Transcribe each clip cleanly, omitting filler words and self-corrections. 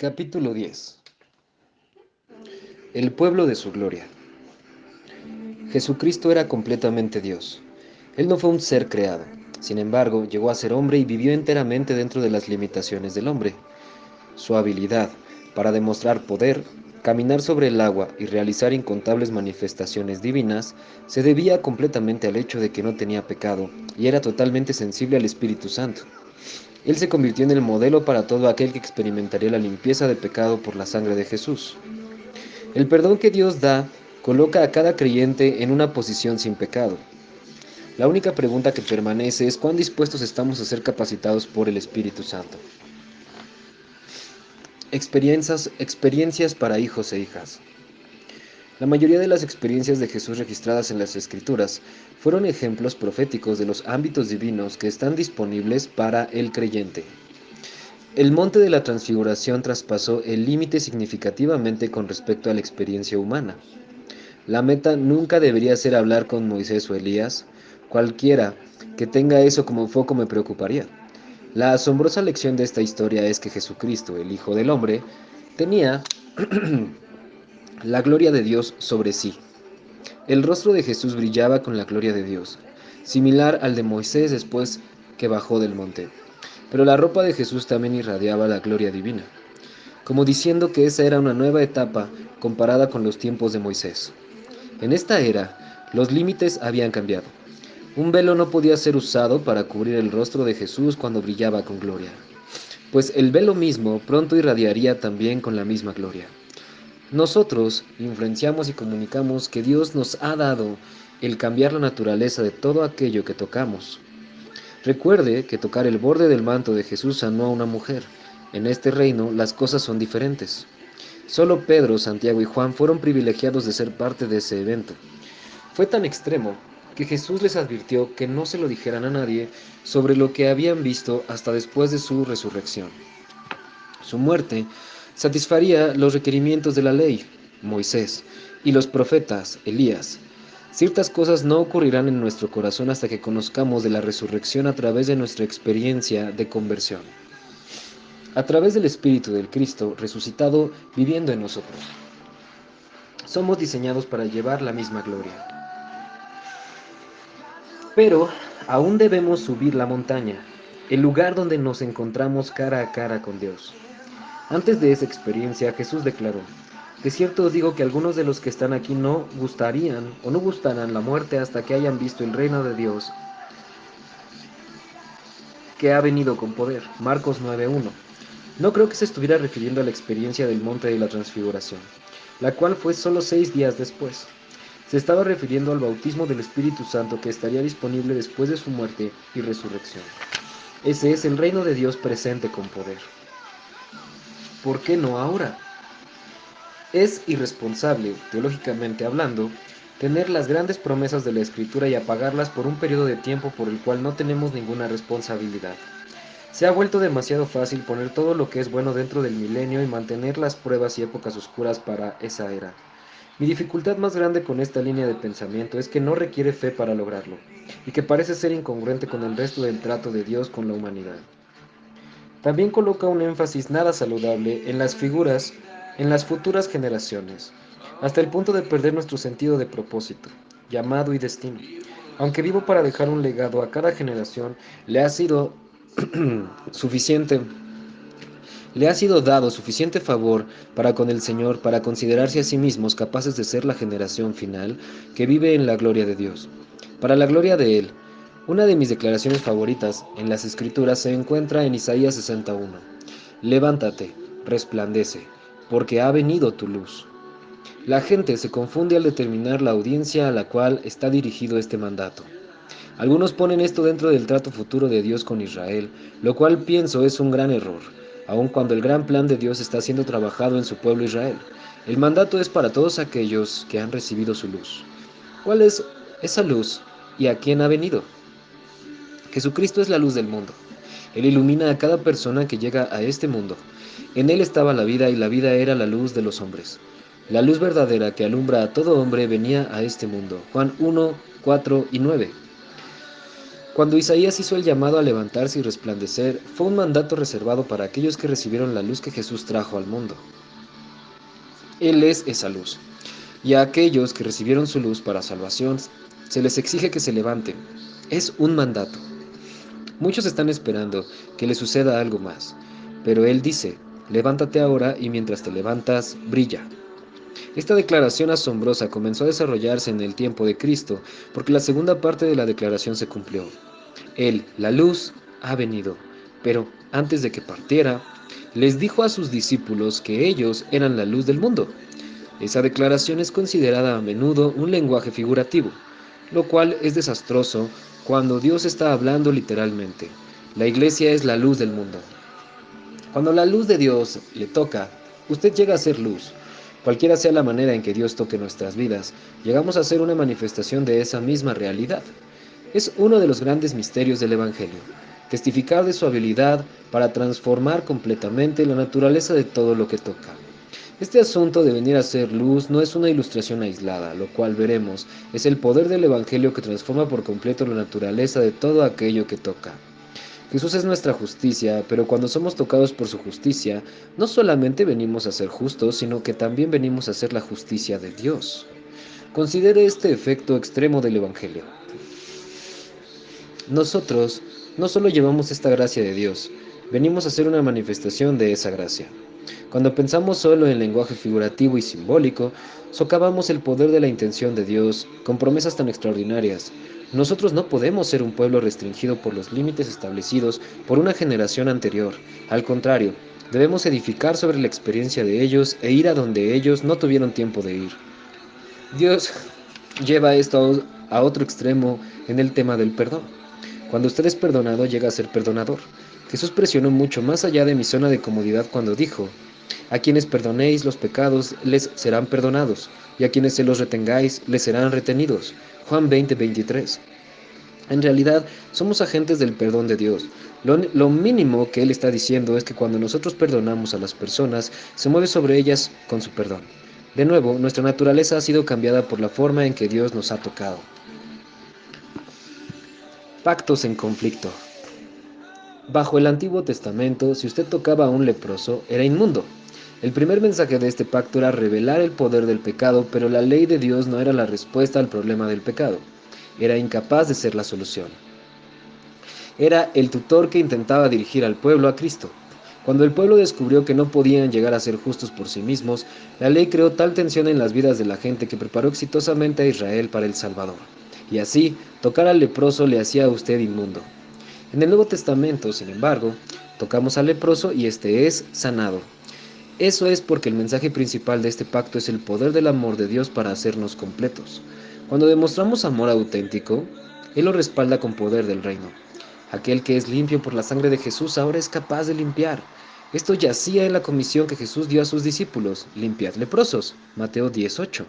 Capítulo 10. El pueblo de su gloria. Jesucristo era completamente Dios. Él no fue un ser creado. Sin embargo, llegó a ser hombre y vivió enteramente dentro de las limitaciones del hombre. Su habilidad para demostrar poder, caminar sobre el agua y realizar incontables manifestaciones divinas se debía completamente al hecho de que no tenía pecado y era totalmente sensible al Espíritu Santo. Él se convirtió en el modelo para todo aquel que experimentaría la limpieza de pecado por la sangre de Jesús. El perdón que Dios da coloca a cada creyente en una posición sin pecado. La única pregunta que permanece es cuán dispuestos estamos a ser capacitados por el Espíritu Santo. Experiencias para hijos e hijas. La mayoría de las experiencias de Jesús registradas en las Escrituras fueron ejemplos proféticos de los ámbitos divinos que están disponibles para el creyente. El monte de la transfiguración traspasó el límite significativamente con respecto a la experiencia humana. La meta nunca debería ser hablar con Moisés o Elías. Cualquiera que tenga eso como foco me preocuparía. La asombrosa lección de esta historia es que Jesucristo, el Hijo del Hombre, tenía la gloria de Dios sobre sí. El rostro de Jesús brillaba con la gloria de Dios, similar al de Moisés después que bajó del monte. Pero la ropa de Jesús también irradiaba la gloria divina, como diciendo que esa era una nueva etapa comparada con los tiempos de Moisés. En esta era, los límites habían cambiado. Un velo no podía ser usado para cubrir el rostro de Jesús cuando brillaba con gloria, pues el velo mismo pronto irradiaría también con la misma gloria. Nosotros influenciamos y comunicamos que Dios nos ha dado el cambiar la naturaleza de todo aquello que tocamos. Recuerde que tocar el borde del manto de Jesús sanó a una mujer. En este reino las cosas son diferentes. Solo Pedro, Santiago y Juan fueron privilegiados de ser parte de ese evento. Fue tan extremo que Jesús les advirtió que no se lo dijeran a nadie sobre lo que habían visto hasta después de su resurrección. Su muerte satisfaría los requerimientos de la ley, Moisés, y los profetas, Elías. Ciertas cosas no ocurrirán en nuestro corazón hasta que conozcamos de la resurrección a través de nuestra experiencia de conversión, a través del Espíritu del Cristo resucitado viviendo en nosotros. Somos diseñados para llevar la misma gloria. Pero aún debemos subir la montaña, el lugar donde nos encontramos cara a cara con Dios. Antes de esa experiencia, Jesús declaró: de cierto os digo que algunos de los que están aquí no gustarían o no gustarán la muerte hasta que hayan visto el reino de Dios que ha venido con poder. Marcos 9:1. No creo que se estuviera refiriendo a la experiencia del monte de la transfiguración, la cual fue solo 6 días después. Se estaba refiriendo al bautismo del Espíritu Santo que estaría disponible después de su muerte y resurrección. Ese es el reino de Dios presente con poder. ¿Por qué no ahora? Es irresponsable, teológicamente hablando, tener las grandes promesas de la Escritura y apagarlas por un periodo de tiempo por el cual no tenemos ninguna responsabilidad. Se ha vuelto demasiado fácil poner todo lo que es bueno dentro del milenio y mantener las pruebas y épocas oscuras para esa era. Mi dificultad más grande con esta línea de pensamiento es que no requiere fe para lograrlo, y que parece ser incongruente con el resto del trato de Dios con la humanidad. También coloca un énfasis nada saludable en las figuras, en las futuras generaciones, hasta el punto de perder nuestro sentido de propósito, llamado y destino. Aunque vivo para dejar un legado a cada generación, le ha sido suficiente, le ha sido dado suficiente favor para con el Señor para considerarse a sí mismos capaces de ser la generación final que vive en la gloria de Dios. Para la gloria de Él, una de mis declaraciones favoritas en las Escrituras se encuentra en Isaías 61. Levántate, resplandece, porque ha venido tu luz. La gente se confunde al determinar la audiencia a la cual está dirigido este mandato. Algunos ponen esto dentro del trato futuro de Dios con Israel, lo cual pienso es un gran error, aun cuando el gran plan de Dios está siendo trabajado en su pueblo Israel. El mandato es para todos aquellos que han recibido su luz. ¿Cuál es esa luz y a quién ha venido? Jesucristo es la luz del mundo. Él ilumina a cada persona que llega a este mundo. En Él estaba la vida y la vida era la luz de los hombres. La luz verdadera que alumbra a todo hombre venía a este mundo. Juan 1, 4 y 9. Cuando Isaías hizo el llamado a levantarse y resplandecer, fue un mandato reservado para aquellos que recibieron la luz que Jesús trajo al mundo. Él es esa luz. Y a aquellos que recibieron su luz para salvación, se les exige que se levanten. Es un mandato. Muchos están esperando que le suceda algo más, pero Él dice, levántate ahora y mientras te levantas, brilla. Esta declaración asombrosa comenzó a desarrollarse en el tiempo de Cristo, porque la segunda parte de la declaración se cumplió. Él, la luz, ha venido, pero antes de que partiera, les dijo a sus discípulos que ellos eran la luz del mundo. Esa declaración es considerada a menudo un lenguaje figurativo, lo cual es desastroso cuando Dios está hablando literalmente. La iglesia es la luz del mundo. Cuando la luz de Dios le toca, usted llega a ser luz. Cualquiera sea la manera en que Dios toque nuestras vidas, llegamos a ser una manifestación de esa misma realidad. Es uno de los grandes misterios del Evangelio, testificar de su habilidad para transformar completamente la naturaleza de todo lo que toca. Este asunto de venir a ser luz no es una ilustración aislada, lo cual veremos es el poder del Evangelio que transforma por completo la naturaleza de todo aquello que toca. Jesús es nuestra justicia, pero cuando somos tocados por su justicia, no solamente venimos a ser justos, sino que también venimos a ser la justicia de Dios. Considere este efecto extremo del Evangelio. Nosotros no solo llevamos esta gracia de Dios, venimos a ser una manifestación de esa gracia. Cuando pensamos solo en lenguaje figurativo y simbólico, socavamos el poder de la intención de Dios con promesas tan extraordinarias. Nosotros no podemos ser un pueblo restringido por los límites establecidos por una generación anterior. Al contrario, debemos edificar sobre la experiencia de ellos e ir a donde ellos no tuvieron tiempo de ir. Dios lleva esto a otro extremo en el tema del perdón. Cuando usted es perdonado, llega a ser perdonador. Jesús presionó mucho más allá de mi zona de comodidad cuando dijo, a quienes perdonéis los pecados les serán perdonados, y a quienes se los retengáis les serán retenidos. Juan 20:23. En realidad, somos agentes del perdón de Dios. Lo mínimo que Él está diciendo es que cuando nosotros perdonamos a las personas, se mueve sobre ellas con su perdón. De nuevo, nuestra naturaleza ha sido cambiada por la forma en que Dios nos ha tocado. Pactos en conflicto. Bajo el Antiguo Testamento, si usted tocaba a un leproso, era inmundo. El primer mensaje de este pacto era revelar el poder del pecado, pero la ley de Dios no era la respuesta al problema del pecado. Era incapaz de ser la solución. Era el tutor que intentaba dirigir al pueblo a Cristo. Cuando el pueblo descubrió que no podían llegar a ser justos por sí mismos, la ley creó tal tensión en las vidas de la gente que preparó exitosamente a Israel para el Salvador. Y así, tocar al leproso le hacía a usted inmundo. En el Nuevo Testamento, sin embargo, tocamos al leproso y éste es sanado. Eso es porque el mensaje principal de este pacto es el poder del amor de Dios para hacernos completos. Cuando demostramos amor auténtico, Él lo respalda con poder del reino. Aquel que es limpio por la sangre de Jesús ahora es capaz de limpiar. Esto yacía en la comisión que Jesús dio a sus discípulos, limpiad leprosos, Mateo 10:8.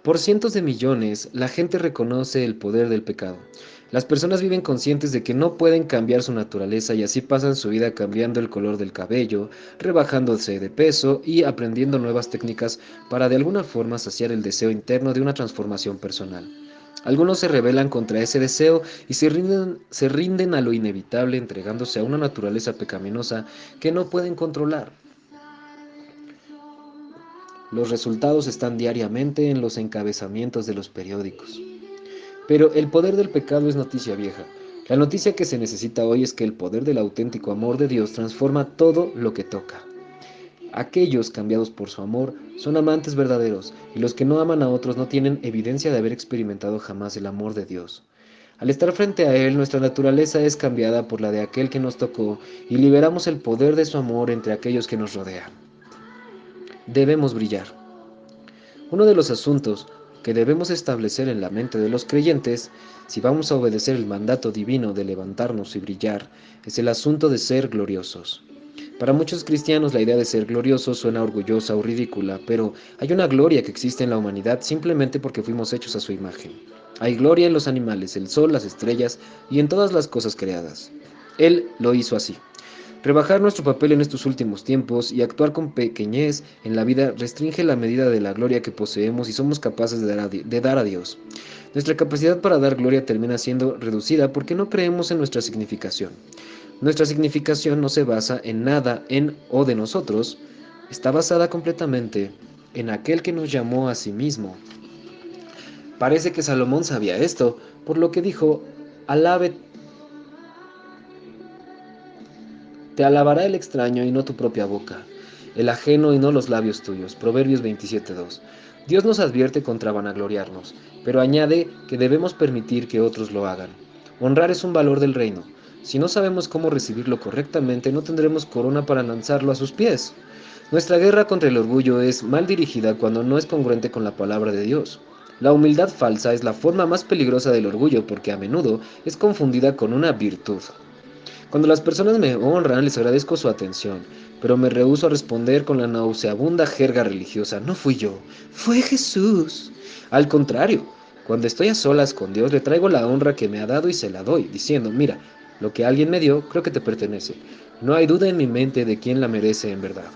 Por cientos de millones, la gente reconoce el poder del pecado. Las personas viven conscientes de que no pueden cambiar su naturaleza y así pasan su vida cambiando el color del cabello, rebajándose de peso y aprendiendo nuevas técnicas para de alguna forma saciar el deseo interno de una transformación personal. Algunos se rebelan contra ese deseo y se rinden a lo inevitable entregándose a una naturaleza pecaminosa que no pueden controlar. Los resultados están diariamente en los encabezamientos de los periódicos. Pero el poder del pecado es noticia vieja. La noticia que se necesita hoy es que el poder del auténtico amor de Dios transforma todo lo que toca. Aquellos cambiados por su amor son amantes verdaderos, y los que no aman a otros no tienen evidencia de haber experimentado jamás el amor de Dios. Al estar frente a Él, nuestra naturaleza es cambiada por la de aquel que nos tocó, y liberamos el poder de su amor entre aquellos que nos rodean. Debemos brillar. Uno de los asuntos que debemos establecer en la mente de los creyentes, si vamos a obedecer el mandato divino de levantarnos y brillar, es el asunto de ser gloriosos. Para muchos cristianos la idea de ser glorioso suena orgullosa o ridícula, pero hay una gloria que existe en la humanidad simplemente porque fuimos hechos a su imagen. Hay gloria en los animales, el sol, las estrellas y en todas las cosas creadas. Él lo hizo así. Rebajar nuestro papel en estos últimos tiempos y actuar con pequeñez en la vida restringe la medida de la gloria que poseemos y somos capaces de dar a Dios. Nuestra capacidad para dar gloria termina siendo reducida porque no creemos en nuestra significación. Nuestra significación no se basa en nada en o de nosotros, está basada completamente en aquel que nos llamó a sí mismo. Parece que Salomón sabía esto, por lo que dijo, alabe, te alabará el extraño y no tu propia boca, el ajeno y no los labios tuyos. Proverbios 27:2. Dios nos advierte contra vanagloriarnos, pero añade que debemos permitir que otros lo hagan. Honrar es un valor del reino. Si no sabemos cómo recibirlo correctamente, no tendremos corona para lanzarlo a sus pies. Nuestra guerra contra el orgullo es mal dirigida cuando no es congruente con la palabra de Dios. La humildad falsa es la forma más peligrosa del orgullo porque a menudo es confundida con una virtud. Cuando las personas me honran, les agradezco su atención, pero me rehúso a responder con la nauseabunda jerga religiosa. No fui yo, fue Jesús. Al contrario, cuando estoy a solas con Dios, le traigo la honra que me ha dado y se la doy, diciendo, mira, lo que alguien me dio, creo que te pertenece. No hay duda en mi mente de quién la merece en verdad.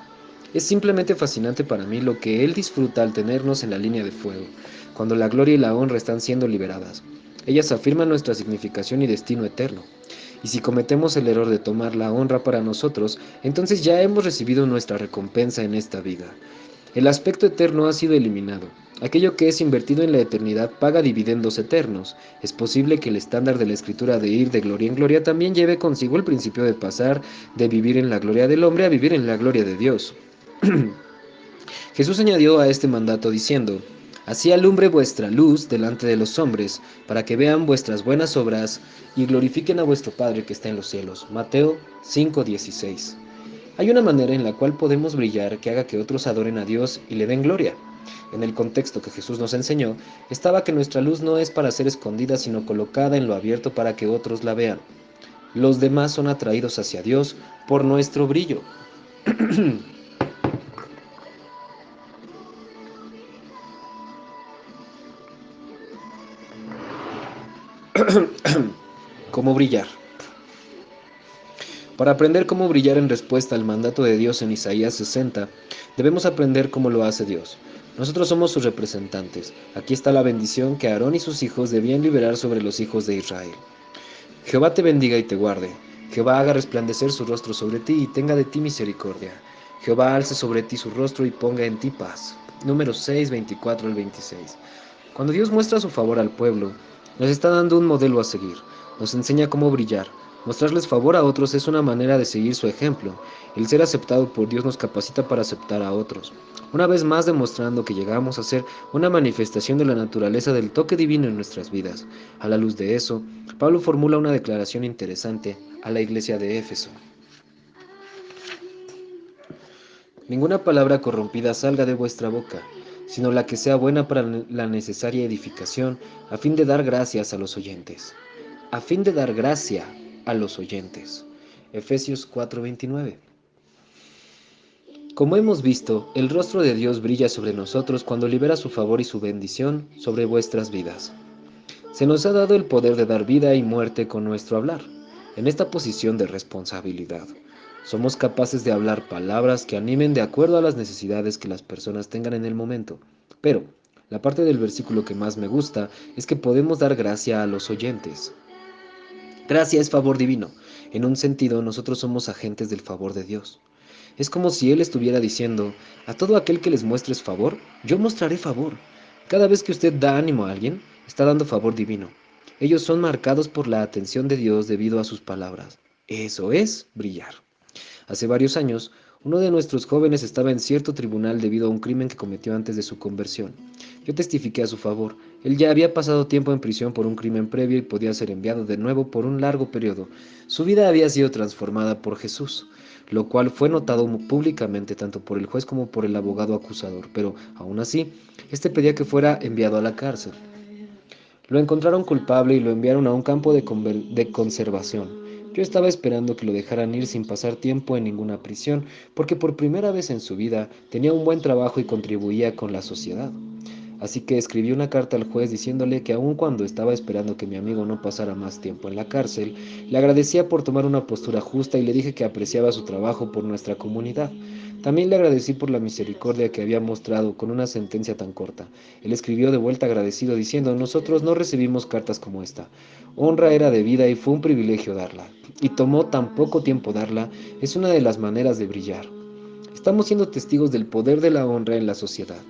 Es simplemente fascinante para mí lo que Él disfruta al tenernos en la línea de fuego, cuando la gloria y la honra están siendo liberadas. Ellas afirman nuestra significación y destino eterno. Y si cometemos el error de tomar la honra para nosotros, entonces ya hemos recibido nuestra recompensa en esta vida. El aspecto eterno ha sido eliminado. Aquello que es invertido en la eternidad paga dividendos eternos. Es posible que el estándar de la escritura de ir de gloria en gloria también lleve consigo el principio de pasar de vivir en la gloria del hombre a vivir en la gloria de Dios. Jesús añadió a este mandato diciendo, así alumbre vuestra luz delante de los hombres, para que vean vuestras buenas obras y glorifiquen a vuestro Padre que está en los cielos. Mateo 5:16. Hay una manera en la cual podemos brillar que haga que otros adoren a Dios y le den gloria. En el contexto que Jesús nos enseñó, estaba que nuestra luz no es para ser escondida, sino colocada en lo abierto para que otros la vean. Los demás son atraídos hacia Dios por nuestro brillo. ¿Cómo brillar? Para aprender cómo brillar en respuesta al mandato de Dios en Isaías 60, debemos aprender cómo lo hace Dios. Nosotros somos sus representantes. Aquí está la bendición que Aarón y sus hijos debían liberar sobre los hijos de Israel. Jehová te bendiga y te guarde. Jehová haga resplandecer su rostro sobre ti y tenga de ti misericordia. Jehová alce sobre ti su rostro y ponga en ti paz. Números 6, 24 al 26. Cuando Dios muestra su favor al pueblo, nos está dando un modelo a seguir. Nos enseña cómo brillar. Mostrarles favor a otros es una manera de seguir su ejemplo. El ser aceptado por Dios nos capacita para aceptar a otros. Una vez más demostrando que llegamos a ser una manifestación de la naturaleza del toque divino en nuestras vidas. A la luz de eso, Pablo formula una declaración interesante a la iglesia de Éfeso. Ninguna palabra corrompida salga de vuestra boca, sino la que sea buena para la necesaria edificación, a fin de dar gracias a los oyentes. A fin de dar gracia a los oyentes. Efesios 4:29. Como hemos visto, el rostro de Dios brilla sobre nosotros cuando libera su favor y su bendición sobre vuestras vidas. Se nos ha dado el poder de dar vida y muerte con nuestro hablar, en esta posición de responsabilidad. Somos capaces de hablar palabras que animen de acuerdo a las necesidades que las personas tengan en el momento. Pero, la parte del versículo que más me gusta es que podemos dar gracia a los oyentes. Gracia es favor divino. En un sentido, nosotros somos agentes del favor de Dios. Es como si Él estuviera diciendo, a todo aquel que les muestres favor, yo mostraré favor. Cada vez que usted da ánimo a alguien, está dando favor divino. Ellos son marcados por la atención de Dios debido a sus palabras. Eso es brillar. Hace varios años, uno de nuestros jóvenes estaba en cierto tribunal debido a un crimen que cometió antes de su conversión. Yo testifiqué a su favor. Él ya había pasado tiempo en prisión por un crimen previo y podía ser enviado de nuevo por un largo periodo. Su vida había sido transformada por Jesús, lo cual fue notado públicamente tanto por el juez como por el abogado acusador, pero aún así, este pedía que fuera enviado a la cárcel. Lo encontraron culpable y lo enviaron a un campo de conservación. Yo estaba esperando que lo dejaran ir sin pasar tiempo en ninguna prisión, porque por primera vez en su vida tenía un buen trabajo y contribuía con la sociedad. Así que escribí una carta al juez diciéndole que aun cuando estaba esperando que mi amigo no pasara más tiempo en la cárcel, le agradecía por tomar una postura justa y le dije que apreciaba su trabajo por nuestra comunidad. También le agradecí por la misericordia que había mostrado con una sentencia tan corta. Él escribió de vuelta agradecido diciendo: nosotros no recibimos cartas como esta. Honra era debida y fue un privilegio darla. Y tomó tan poco tiempo darla, es una de las maneras de brillar. Estamos siendo testigos del poder de la honra en la sociedad.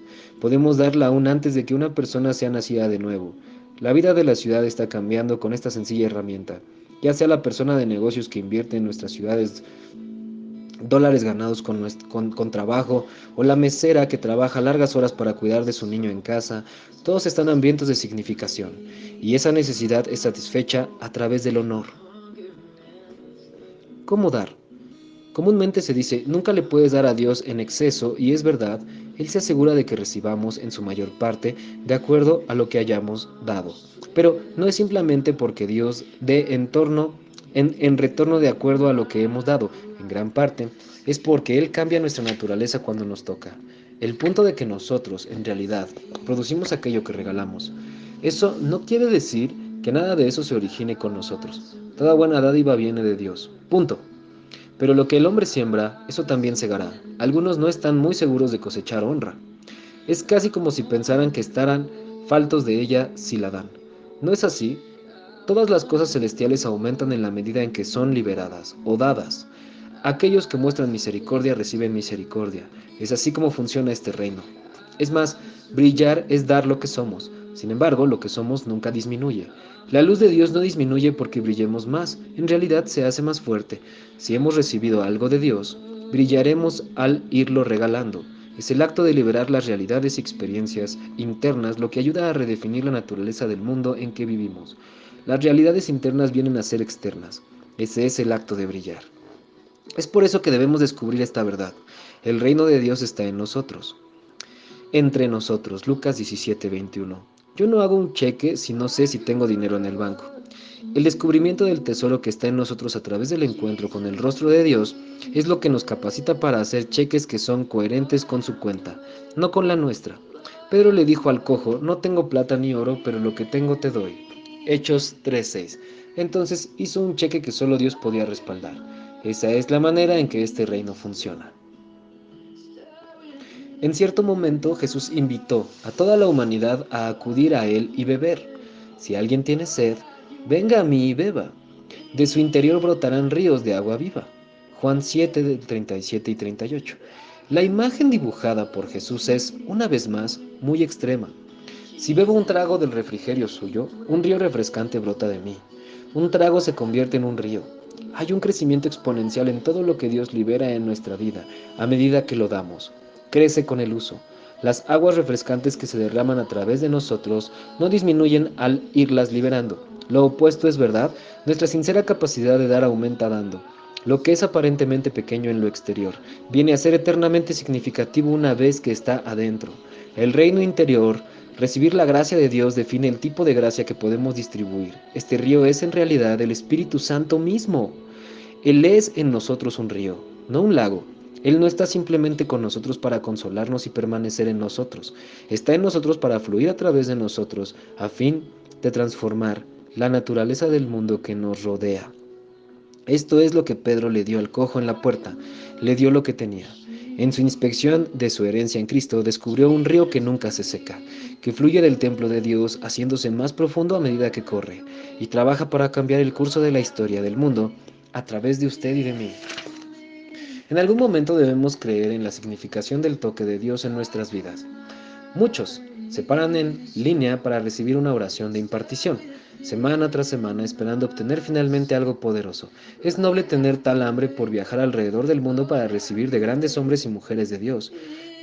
Podemos darla aún antes de que una persona sea nacida de nuevo. La vida de la ciudad está cambiando con esta sencilla herramienta. Ya sea la persona de negocios que invierte en nuestras ciudades dólares ganados con trabajo, o la mesera que trabaja largas horas para cuidar de su niño en casa, todos están hambrientos de significación, y esa necesidad es satisfecha a través del honor. ¿Cómo dar? Comúnmente se dice: nunca le puedes dar a Dios en exceso, y es verdad. Él se asegura de que recibamos en su mayor parte de acuerdo a lo que hayamos dado. Pero no es simplemente porque Dios dé en retorno de acuerdo a lo que hemos dado. En gran parte es porque Él cambia nuestra naturaleza cuando nos toca. El punto de que nosotros, en realidad, producimos aquello que regalamos. Eso no quiere decir que nada de eso se origine con nosotros. Toda buena dádiva viene de Dios. Punto. Pero lo que el hombre siembra, eso también segará. Algunos no están muy seguros de cosechar honra. Es casi como si pensaran que estarán faltos de ella si la dan. ¿No es así? Todas las cosas celestiales aumentan en la medida en que son liberadas o dadas. Aquellos que muestran misericordia reciben misericordia. Es así como funciona este reino. Es más, brillar es dar lo que somos. Sin embargo, lo que somos nunca disminuye. La luz de Dios no disminuye porque brillemos más. En realidad se hace más fuerte. Si hemos recibido algo de Dios, brillaremos al irlo regalando. Es el acto de liberar las realidades y experiencias internas lo que ayuda a redefinir la naturaleza del mundo en que vivimos. Las realidades internas vienen a ser externas. Ese es el acto de brillar. Es por eso que debemos descubrir esta verdad. El reino de Dios está en nosotros. Entre nosotros, Lucas 17:21. Yo no hago un cheque si no sé si tengo dinero en el banco. El descubrimiento del tesoro que está en nosotros a través del encuentro con el rostro de Dios es lo que nos capacita para hacer cheques que son coherentes con su cuenta, no con la nuestra. Pedro le dijo al cojo: no tengo plata ni oro, pero lo que tengo te doy. Hechos 3:6. Entonces hizo un cheque que solo Dios podía respaldar. Esa es la manera en que este reino funciona. En cierto momento Jesús invitó a toda la humanidad a acudir a Él y beber. Si alguien tiene sed, venga a mí y beba. De su interior brotarán ríos de agua viva. Juan 7, 37 y 38. La imagen dibujada por Jesús es, una vez más, muy extrema. Si bebo un trago del refrigerio suyo, un río refrescante brota de mí. Un trago se convierte en un río. Hay un crecimiento exponencial en todo lo que Dios libera en nuestra vida, a medida que lo damos. Crece con el uso. Las aguas refrescantes que se derraman a través de nosotros no disminuyen al irlas liberando. Lo opuesto es verdad. Nuestra sincera capacidad de dar aumenta dando. Lo que es aparentemente pequeño en lo exterior viene a ser eternamente significativo una vez que está adentro. El reino interior, recibir la gracia de Dios, define el tipo de gracia que podemos distribuir. Este río es en realidad el Espíritu Santo mismo. Él es en nosotros un río, no un lago. Él no está simplemente con nosotros para consolarnos y permanecer en nosotros. Está en nosotros para fluir a través de nosotros, a fin de transformar la naturaleza del mundo que nos rodea. Esto es lo que Pedro le dio al cojo en la puerta. Le dio lo que tenía. En su inspección de su herencia en Cristo, descubrió un río que nunca se seca, que fluye del templo de Dios, haciéndose más profundo a medida que corre, y trabaja para cambiar el curso de la historia del mundo a través de usted y de mí. En algún momento debemos creer en la significación del toque de Dios en nuestras vidas. Muchos se paran en línea para recibir una oración de impartición, semana tras semana, esperando obtener finalmente algo poderoso. Es noble tener tal hambre por viajar alrededor del mundo para recibir de grandes hombres y mujeres de Dios.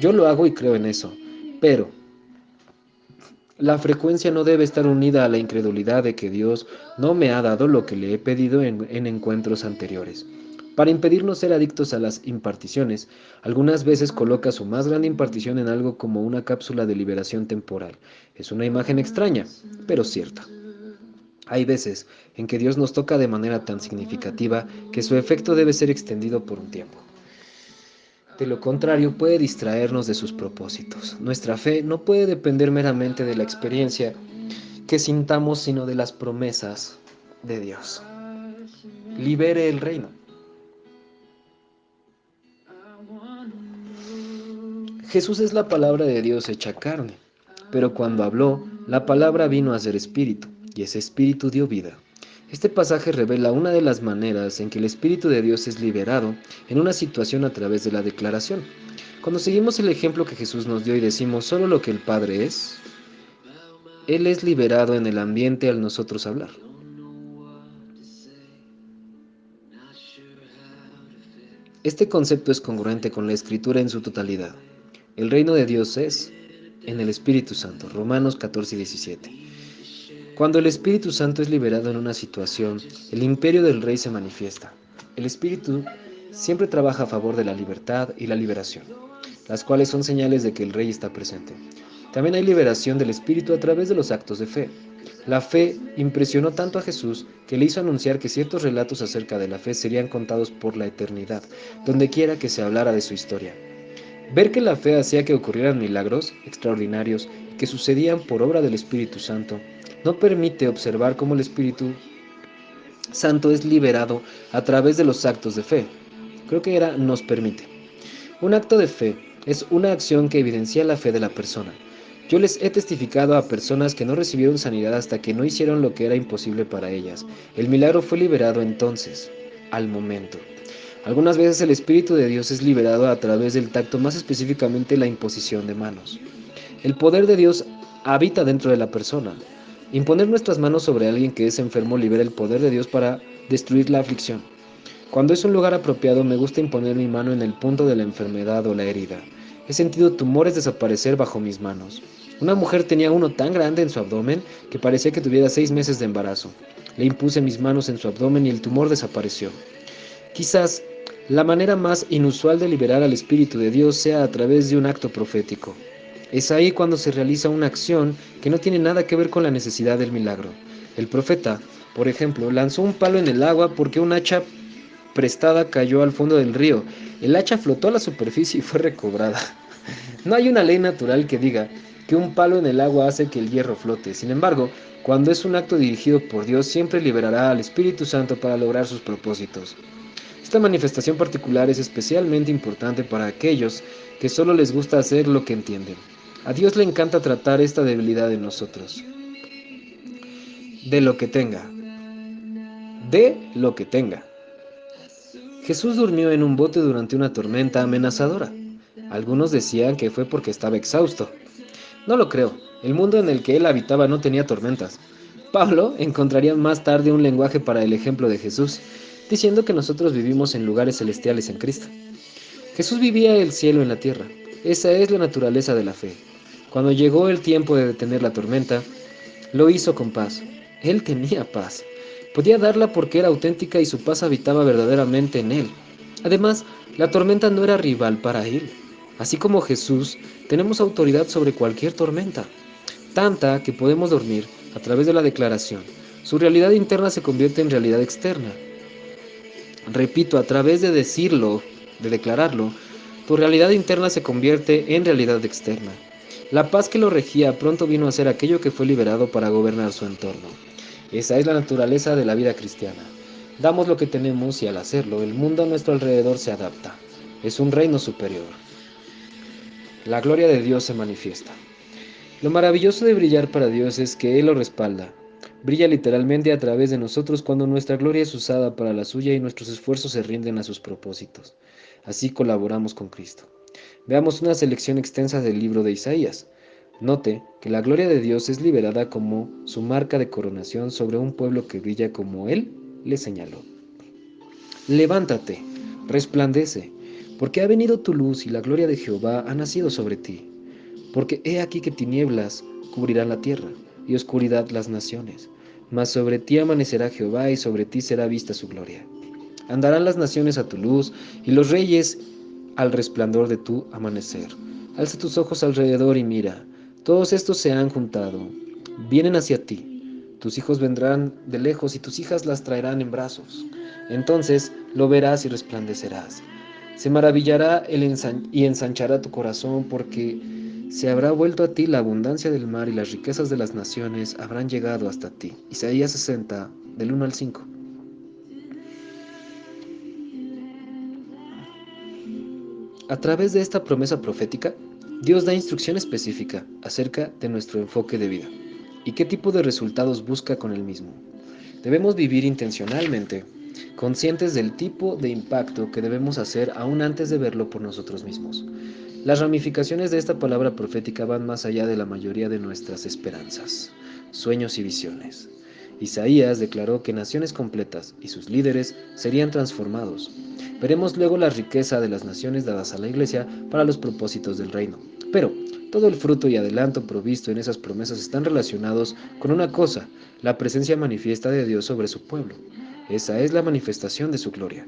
Yo lo hago y creo en eso. Pero la frecuencia no debe estar unida a la incredulidad de que Dios no me ha dado lo que le he pedido en encuentros anteriores. Para impedirnos ser adictos a las imparticiones, algunas veces coloca su más grande impartición en algo como una cápsula de liberación temporal. Es una imagen extraña, pero cierta. Hay veces en que Dios nos toca de manera tan significativa que su efecto debe ser extendido por un tiempo. De lo contrario, puede distraernos de sus propósitos. Nuestra fe no puede depender meramente de la experiencia que sintamos, sino de las promesas de Dios. Libere el reino. Jesús es la palabra de Dios hecha carne, pero cuando habló, la palabra vino a ser espíritu, y ese espíritu dio vida. Este pasaje revela una de las maneras en que el Espíritu de Dios es liberado en una situación a través de la declaración. Cuando seguimos el ejemplo que Jesús nos dio y decimos solo lo que el Padre es, Él es liberado en el ambiente al nosotros hablar. Este concepto es congruente con la Escritura en su totalidad. El reino de Dios es en el Espíritu Santo, Romanos 14:17. Cuando el Espíritu Santo es liberado en una situación, el imperio del Rey se manifiesta. El Espíritu siempre trabaja a favor de la libertad y la liberación, las cuales son señales de que el Rey está presente. También hay liberación del Espíritu a través de los actos de fe. La fe impresionó tanto a Jesús que le hizo anunciar que ciertos relatos acerca de la fe serían contados por la eternidad, donde quiera que se hablara de su historia. Ver que la fe hacía que ocurrieran milagros extraordinarios que sucedían por obra del Espíritu Santo no permite observar cómo el Espíritu Santo es liberado a través de los actos de fe. Creo que nos permite. Un acto de fe es una acción que evidencia la fe de la persona. Yo les he testificado a personas que no recibieron sanidad hasta que no hicieron lo que era imposible para ellas. El milagro fue liberado entonces, al momento. Algunas veces el Espíritu de Dios es liberado a través del tacto, más específicamente la imposición de manos. El poder de Dios habita dentro de la persona. Imponer nuestras manos sobre alguien que es enfermo libera el poder de Dios para destruir la aflicción. Cuando es un lugar apropiado, me gusta imponer mi mano en el punto de la enfermedad o la herida. He sentido tumores desaparecer bajo mis manos. Una mujer tenía uno tan grande en su abdomen que parecía que tuviera 6 meses de embarazo. Le impuse mis manos en su abdomen y el tumor desapareció. Quizás la manera más inusual de liberar al Espíritu de Dios sea a través de un acto profético. Es ahí cuando se realiza una acción que no tiene nada que ver con la necesidad del milagro. El profeta, por ejemplo, lanzó un palo en el agua porque un hacha prestada cayó al fondo del río. El hacha flotó a la superficie y fue recobrada. No hay una ley natural que diga que un palo en el agua hace que el hierro flote. Sin embargo, cuando es un acto dirigido por Dios, siempre liberará al Espíritu Santo para lograr sus propósitos. Esta manifestación particular es especialmente importante para aquellos que solo les gusta hacer lo que entienden. A Dios le encanta tratar esta debilidad en nosotros. De lo que tenga. De lo que tenga. Jesús durmió en un bote durante una tormenta amenazadora. Algunos decían que fue porque estaba exhausto. No lo creo. El mundo en el que él habitaba no tenía tormentas. Pablo encontraría más tarde un lenguaje para el ejemplo de Jesús, diciendo que nosotros vivimos en lugares celestiales en Cristo. Jesús vivía el cielo en la tierra. Esa es la naturaleza de la fe. Cuando llegó el tiempo de detener la tormenta, lo hizo con paz. Él tenía paz. Podía darla porque era auténtica y su paz habitaba verdaderamente en él. Además, la tormenta no era rival para él. Así como Jesús, tenemos autoridad sobre cualquier tormenta, tanta que podemos dormir a través de la declaración. Su realidad interna se convierte en realidad externa. Repito, a través de decirlo, de declararlo, tu realidad interna se convierte en realidad externa. La paz que lo regía pronto vino a ser aquello que fue liberado para gobernar su entorno. Esa es la naturaleza de la vida cristiana. Damos lo que tenemos y al hacerlo, el mundo a nuestro alrededor se adapta. Es un reino superior. La gloria de Dios se manifiesta. Lo maravilloso de brillar para Dios es que Él lo respalda. Brilla literalmente a través de nosotros cuando nuestra gloria es usada para la suya y nuestros esfuerzos se rinden a sus propósitos. Así colaboramos con Cristo. Veamos una selección extensa del libro de Isaías. Note que la gloria de Dios es liberada como su marca de coronación sobre un pueblo que brilla como Él le señaló. Levántate, resplandece, porque ha venido tu luz y la gloria de Jehová ha nacido sobre ti. Porque he aquí que tinieblas cubrirán la tierra y oscuridad las naciones. Mas sobre ti amanecerá Jehová y sobre ti será vista su gloria. Andarán las naciones a tu luz y los reyes al resplandor de tu amanecer. Alza tus ojos alrededor y mira. Todos estos se han juntado. Vienen hacia ti. Tus hijos vendrán de lejos y tus hijas las traerán en brazos. Entonces lo verás y resplandecerás. Se maravillará y ensanchará tu corazón, porque se habrá vuelto a ti la abundancia del mar, y las riquezas de las naciones habrán llegado hasta ti. Isaías 60, del 1 al 5. A través de esta promesa profética, Dios da instrucción específica acerca de nuestro enfoque de vida y qué tipo de resultados busca con el mismo. Debemos vivir intencionalmente, conscientes del tipo de impacto que debemos hacer aún antes de verlo por nosotros mismos. Las ramificaciones de esta palabra profética van más allá de la mayoría de nuestras esperanzas, sueños y visiones. Isaías declaró que naciones completas y sus líderes serían transformados. Veremos luego la riqueza de las naciones dadas a la Iglesia para los propósitos del reino. Pero todo el fruto y adelanto provisto en esas promesas están relacionados con una cosa: la presencia manifiesta de Dios sobre su pueblo. Esa es la manifestación de su gloria.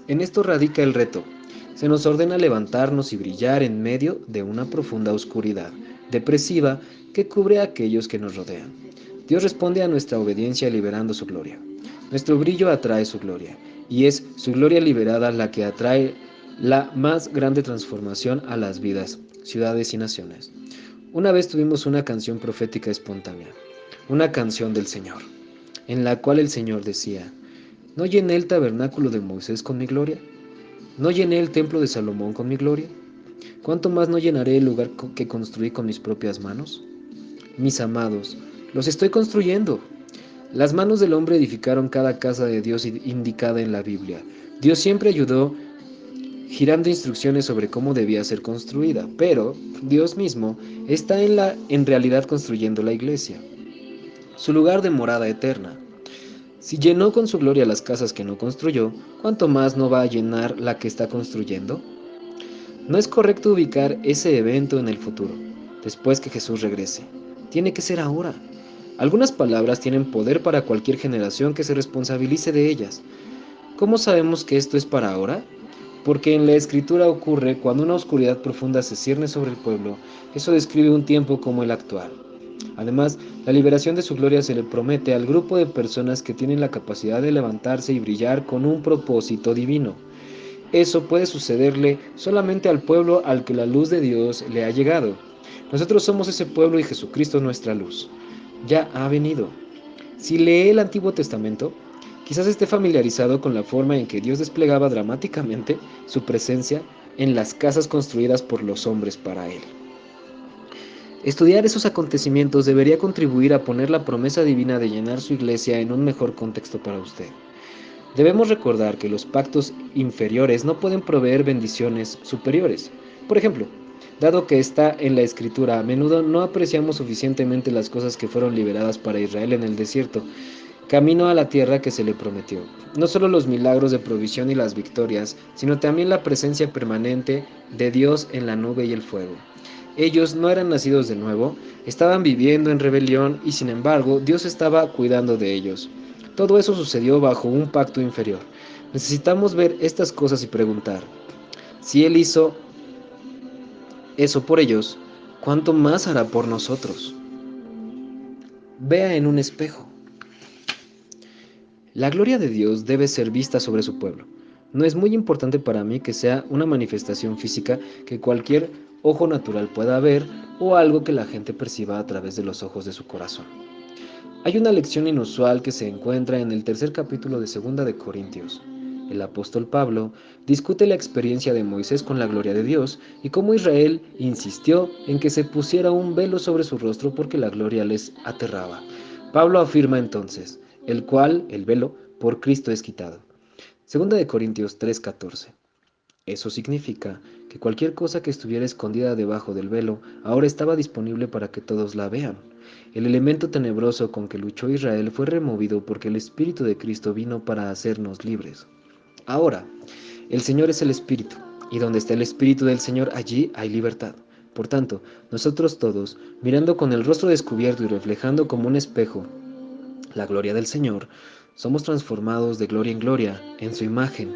En esto radica el reto. Se nos ordena levantarnos y brillar en medio de una profunda oscuridad depresiva que cubre a aquellos que nos rodean. Dios responde a nuestra obediencia liberando su gloria. Nuestro brillo atrae su gloria, y es su gloria liberada la que atrae la más grande transformación a las vidas, ciudades y naciones. Una vez tuvimos una canción profética espontánea, una canción del Señor, en la cual el Señor decía: ¿no llené el tabernáculo de Moisés con mi gloria? ¿No llené el templo de Salomón con mi gloria? ¿Cuánto más no llenaré el lugar que construí con mis propias manos? Mis amados, los estoy construyendo. Las manos del hombre edificaron cada casa de Dios indicada en la Biblia. Dios siempre ayudó girando instrucciones sobre cómo debía ser construida, pero Dios mismo está en realidad construyendo la iglesia, su lugar de morada eterna. Si llenó con su gloria las casas que no construyó, ¿cuánto más no va a llenar la que está construyendo? No es correcto ubicar ese evento en el futuro, después que Jesús regrese. Tiene que ser ahora. Algunas palabras tienen poder para cualquier generación que se responsabilice de ellas. ¿Cómo sabemos que esto es para ahora? Porque en la Escritura ocurre cuando una oscuridad profunda se cierne sobre el pueblo. Eso describe un tiempo como el actual. Además, la liberación de su gloria se le promete al grupo de personas que tienen la capacidad de levantarse y brillar con un propósito divino. Eso puede sucederle solamente al pueblo al que la luz de Dios le ha llegado. Nosotros somos ese pueblo y Jesucristo nuestra luz. Ya ha venido. Si lee el Antiguo Testamento, quizás esté familiarizado con la forma en que Dios desplegaba dramáticamente su presencia en las casas construidas por los hombres para Él. Estudiar esos acontecimientos debería contribuir a poner la promesa divina de llenar su iglesia en un mejor contexto para usted. Debemos recordar que los pactos inferiores no pueden proveer bendiciones superiores. Por ejemplo, dado que está en la Escritura, a menudo no apreciamos suficientemente las cosas que fueron liberadas para Israel en el desierto, camino a la tierra que se le prometió. No solo los milagros de provisión y las victorias, sino también la presencia permanente de Dios en la nube y el fuego. Ellos no eran nacidos de nuevo, estaban viviendo en rebelión y sin embargo Dios estaba cuidando de ellos. Todo eso sucedió bajo un pacto inferior. Necesitamos ver estas cosas y preguntar: si Él hizo eso por ellos, ¿cuánto más hará por nosotros? Vea en un espejo. La gloria de Dios debe ser vista sobre su pueblo. No es muy importante para mí que sea una manifestación física que cualquier ojo natural pueda ver o algo que la gente perciba a través de los ojos de su corazón. Hay una lección inusual que se encuentra en el tercer capítulo de 2 de Corintios. El apóstol Pablo discute la experiencia de Moisés con la gloria de Dios y cómo Israel insistió en que se pusiera un velo sobre su rostro porque la gloria les aterraba. Pablo afirma entonces: el velo, por Cristo es quitado. 2 de Corintios 3:14. Eso significa que cualquier cosa que estuviera escondida debajo del velo ahora estaba disponible para que todos la vean. El elemento tenebroso con que luchó Israel fue removido porque el Espíritu de Cristo vino para hacernos libres. Ahora, el Señor es el Espíritu, y donde está el Espíritu del Señor, allí hay libertad. Por tanto, nosotros todos, mirando con el rostro descubierto y reflejando como un espejo la gloria del Señor, somos transformados de gloria en gloria en su imagen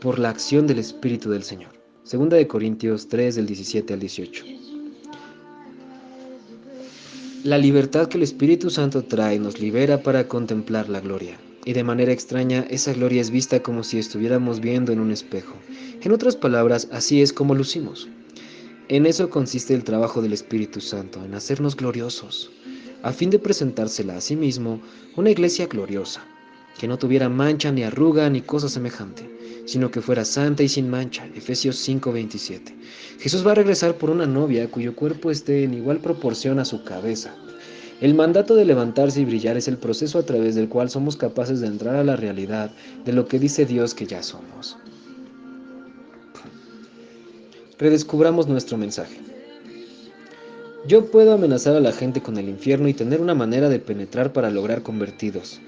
por la acción del Espíritu del Señor. 2 de Corintios 3, del 17 al 18. La libertad que el Espíritu Santo trae nos libera para contemplar la gloria. y de manera extraña esa gloria es vista como si estuviéramos viendo en un espejo. En otras palabras, así es como lucimos. En eso consiste el trabajo del Espíritu Santo, en hacernos gloriosos, a fin de presentársela a sí mismo una iglesia gloriosa, que no tuviera mancha ni arruga ni cosa semejante, sino que fuera santa y sin mancha. Efesios 5:27. Jesús va a regresar por una novia cuyo cuerpo esté en igual proporción a su cabeza. El mandato de levantarse y brillar es el proceso a través del cual somos capaces de entrar a la realidad de lo que dice Dios que ya somos. Redescubramos nuestro mensaje. Yo puedo amenazar a la gente con el infierno y tener una manera de penetrar para lograr convertidos.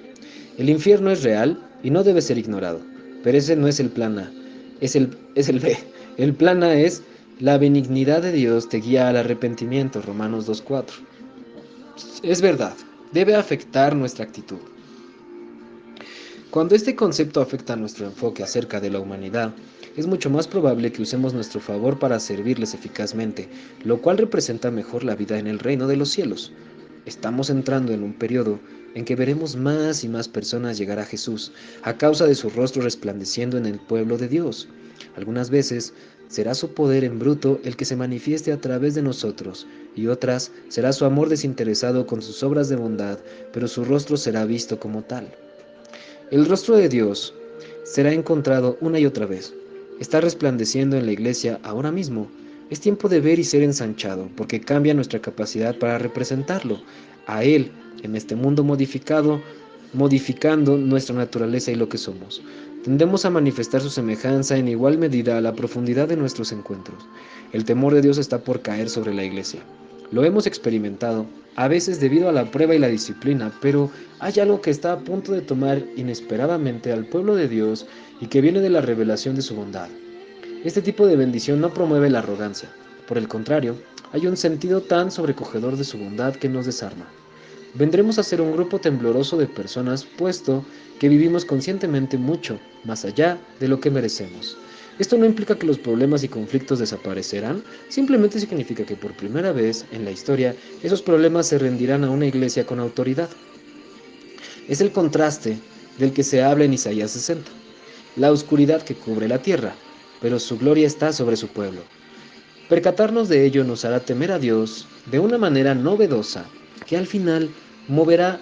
El infierno es real y no debe ser ignorado, pero ese no es el plan A, es el B. El plan A es: la benignidad de Dios te guía al arrepentimiento, Romanos 2:4. Es verdad, debe afectar nuestra actitud. Cuando este concepto afecta nuestro enfoque acerca de la humanidad, es mucho más probable que usemos nuestro favor para servirles eficazmente, lo cual representa mejor la vida en el reino de los cielos. Estamos entrando en un periodo en que veremos más y más personas llegar a Jesús a causa de su rostro resplandeciendo en el pueblo de Dios. Algunas veces será su poder en bruto el que se manifieste a través de nosotros, y otras será su amor desinteresado con sus obras de bondad, pero su rostro será visto como tal. El rostro de Dios será encontrado una y otra vez. Está resplandeciendo en la iglesia ahora mismo. Es tiempo de ver y ser ensanchado, porque cambia nuestra capacidad para representarlo a Él en este mundo modificado, modificando nuestra naturaleza y lo que somos. Tendemos a manifestar su semejanza en igual medida a la profundidad de nuestros encuentros. El temor de Dios está por caer sobre la iglesia. Lo hemos experimentado, a veces debido a la prueba y la disciplina, pero hay algo que está a punto de tomar inesperadamente al pueblo de Dios y que viene de la revelación de su bondad. Este tipo de bendición no promueve la arrogancia. Por el contrario, hay un sentido tan sobrecogedor de su bondad que nos desarma. Vendremos a ser un grupo tembloroso de personas, puesto que vivimos conscientemente mucho más allá de lo que merecemos. Esto no implica que los problemas y conflictos desaparecerán, simplemente significa que por primera vez en la historia esos problemas se rendirán a una iglesia con autoridad. Es el contraste del que se habla en Isaías 60. La oscuridad que cubre la tierra, pero su gloria está sobre su pueblo. Percatarnos de ello nos hará temer a Dios de una manera novedosa, que al final moverá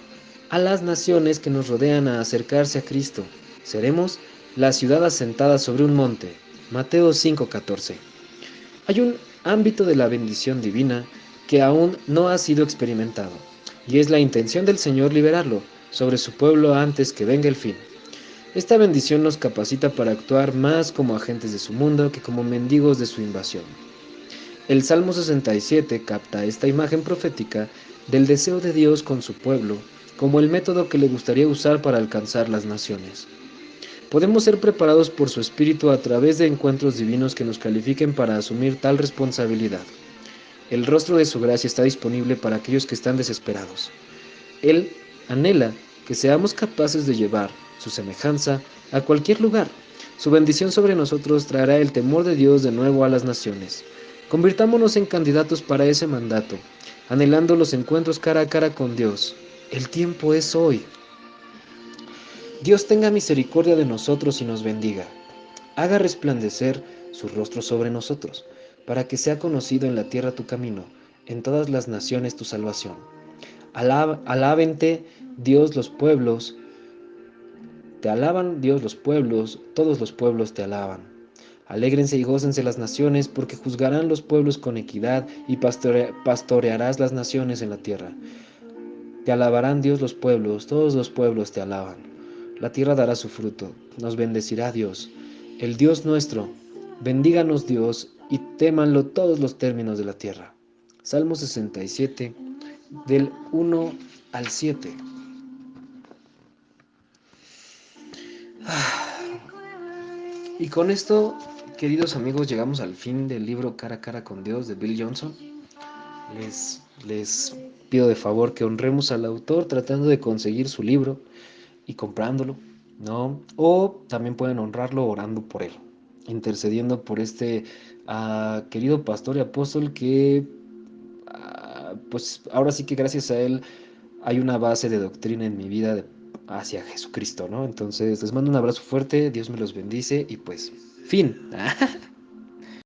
a las naciones que nos rodean a acercarse a Cristo. Seremos la ciudad asentada sobre un monte. Mateo 5:14. Hay un ámbito de la bendición divina que aún no ha sido experimentado, y es la intención del Señor liberarlo sobre su pueblo antes que venga el fin. Esta bendición nos capacita para actuar más como agentes de su mundo que como mendigos de su invasión. El Salmo 67 capta esta imagen profética del deseo de Dios con su pueblo como el método que le gustaría usar para alcanzar las naciones. Podemos ser preparados por su Espíritu a través de encuentros divinos que nos califiquen para asumir tal responsabilidad. El rostro de su gracia está disponible para aquellos que están desesperados. Él anhela que seamos capaces de llevar su semejanza a cualquier lugar. Su bendición sobre nosotros traerá el temor de Dios de nuevo a las naciones. Convirtámonos en candidatos para ese mandato, anhelando los encuentros cara a cara con Dios. El tiempo es hoy. Dios tenga misericordia de nosotros y nos bendiga. Haga resplandecer su rostro sobre nosotros, para que sea conocido en la tierra tu camino, en todas las naciones tu salvación. Alábente Dios los pueblos, te alaban Dios los pueblos, todos los pueblos te alaban. Alégrense y gócense las naciones, porque juzgarán los pueblos con equidad y pastorearás las naciones en la tierra. Te alabarán Dios los pueblos, todos los pueblos te alaban. La tierra dará su fruto, nos bendecirá Dios, el Dios nuestro. Bendíganos Dios y témanlo todos los términos de la tierra. Salmo 67, del 1 al 7. Y con esto, queridos amigos, llegamos al fin del libro Cara a Cara con Dios de Bill Johnson. Les pido de favor que honremos al autor tratando de conseguir su libro y comprándolo, ¿no? O también pueden honrarlo orando por él, intercediendo por este querido pastor y apóstol que, pues ahora sí que gracias a él hay una base de doctrina en mi vida hacia Jesucristo, ¿no? Entonces, les mando un abrazo fuerte, Dios me los bendice y pues, fin.